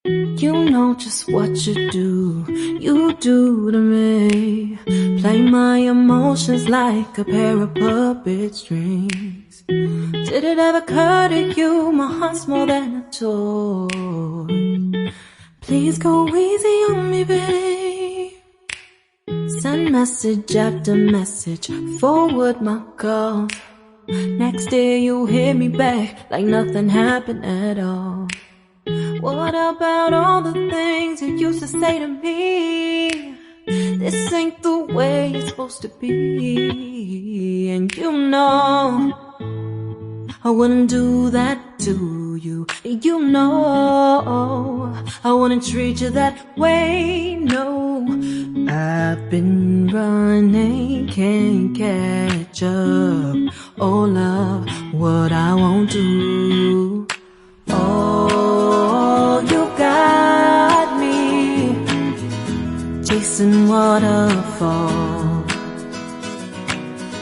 You know just what you do to me. Play my emotions like a pair of puppet strings. Did it ever occur to you my heart's more than a toy? Please go easy on me, babe. Send message after message, forward my calls. Next day you hit me back like nothing happened at all. What about all the things you used to say to me? This ain't the way it's supposed to be. And you know I wouldn't do that to you. You know I wouldn't treat you that way, no. I've been running, can't catch up. Oh love, what I won't do. Oh, you got me chasing waterfall.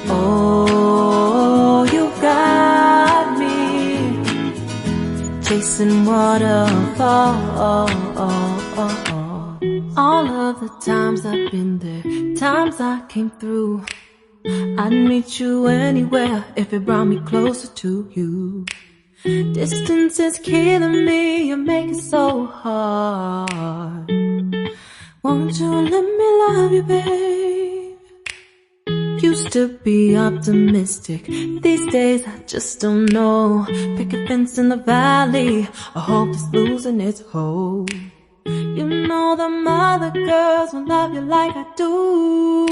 Oh, you got me chasing waterfall. All of the times I've been there, times I came through, I'd meet you anywhere if it brought me closer to you. Distance is killing me, you make it so hard. Won't you let me love you, babe? Used to be optimistic, these days I just don't know. Pick a fence in the valley, I hope it's losing its hold. You know them other girls won't love you like I do.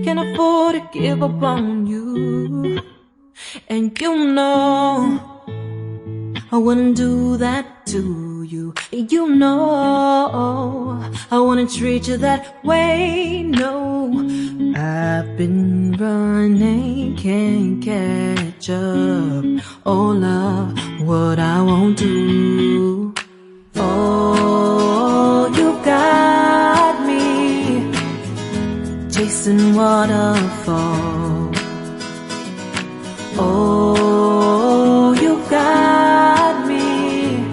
Can't afford to give up on you. And you know I wouldn't do that to you. You know I wouldn't treat you that way, no. I've been running, can't catch up. Oh love, what I won't do. Oh, you got me chasing waterfall. Oh, you got me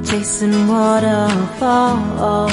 chasing waterfall.